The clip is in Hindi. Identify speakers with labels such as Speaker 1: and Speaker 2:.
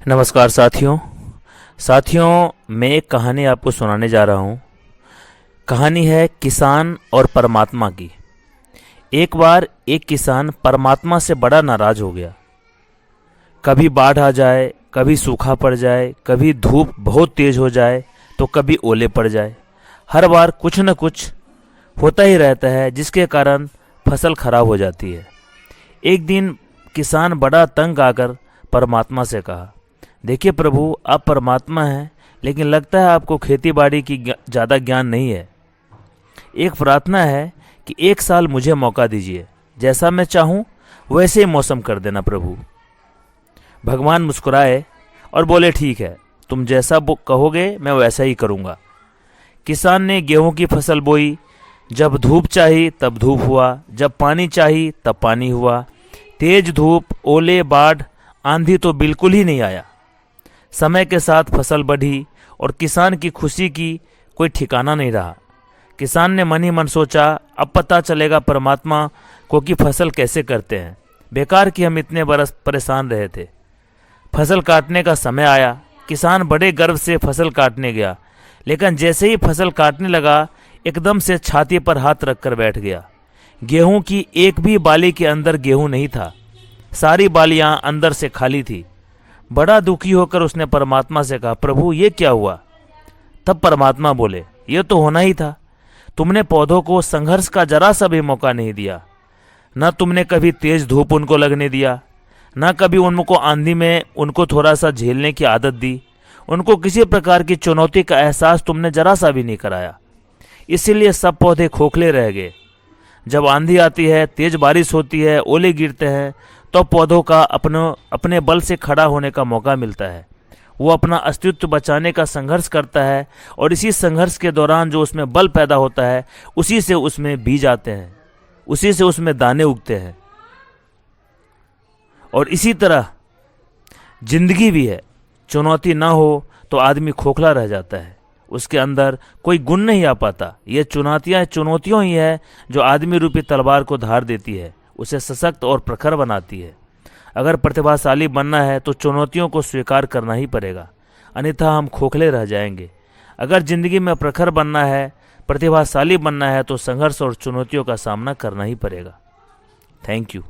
Speaker 1: नमस्कार साथियों मैं एक कहानी आपको सुनाने जा रहा हूँ। कहानी है किसान और परमात्मा की। एक बार एक किसान परमात्मा से बड़ा नाराज हो गया। कभी बाढ़ आ जाए, कभी सूखा पड़ जाए, कभी धूप बहुत तेज हो जाए तो कभी ओले पड़ जाए। हर बार कुछ न कुछ होता ही रहता है जिसके कारण फसल खराब हो जाती है। एक दिन किसान बड़ा तंग आकर परमात्मा से कहा, देखिए प्रभु, आप परमात्मा हैं, लेकिन लगता है आपको खेती बाड़ी की ज़्यादा ज्ञान नहीं है। एक प्रार्थना है कि एक साल मुझे मौका दीजिए, जैसा मैं चाहूँ वैसे ही मौसम कर देना प्रभु। भगवान मुस्कुराए और बोले, ठीक है, तुम जैसा कहोगे मैं वैसा ही करूँगा। किसान ने गेहूं की फसल बोई। जब धूप चाहिए तब धूप हुआ, जब पानी चाहिए तब पानी हुआ। तेज धूप, ओले, बाढ़, आंधी तो बिल्कुल ही नहीं आया। समय के साथ फसल बढ़ी और किसान की खुशी की कोई ठिकाना नहीं रहा। किसान ने मन ही मन सोचा, अब पता चलेगा परमात्मा को कि फसल कैसे करते हैं। बेकार कि हम इतने बरस परेशान रहे थे। फसल काटने का समय आया। किसान बड़े गर्व से फसल काटने गया, लेकिन जैसे ही फसल काटने लगा एकदम से छाती पर हाथ रखकर बैठ गया। गेहूं की एक भी बाली के अंदर गेहूं नहीं था। सारी बालियां अंदर से खाली थी। बड़ा दुखी होकर उसने परमात्मा से कहा, प्रभु ये क्या हुआ? तब परमात्मा बोले, ये तो होना ही था। तुमने पौधों को संघर्ष का जरा सा भी मौका नहीं दिया। न तुमने कभी तेज धूप उनको लगने दिया, न कभी उनको आंधी में उनको थोड़ा सा झेलने की आदत दी। उनको किसी प्रकार की चुनौती का एहसास तुमने जरा सा भी नहीं कराया। इसीलिए सब पौधे खोखले रह गए। जब आंधी आती है, तेज बारिश होती है, ओले गिरते हैं, तो पौधों का अपने बल से खड़ा होने का मौका मिलता है। वो अपना अस्तित्व बचाने का संघर्ष करता है और इसी संघर्ष के दौरान जो उसमें बल पैदा होता है, उसी से उसमें बीज आते हैं, उसी से उसमें दाने उगते हैं। और इसी तरह जिंदगी भी है। चुनौती ना हो तो आदमी खोखला रह जाता है, उसके अंदर कोई गुण नहीं आ पाता। ये चुनौतियों ही है जो आदमी रूपी तलवार को धार देती है, उसे सशक्त और प्रखर बनाती है। अगर प्रतिभाशाली बनना है तो चुनौतियों को स्वीकार करना ही पड़ेगा, अन्यथा हम खोखले रह जाएंगे। अगर जिंदगी में प्रखर बनना है, प्रतिभाशाली बनना है तो संघर्ष और चुनौतियों का सामना करना ही पड़ेगा। Thank you.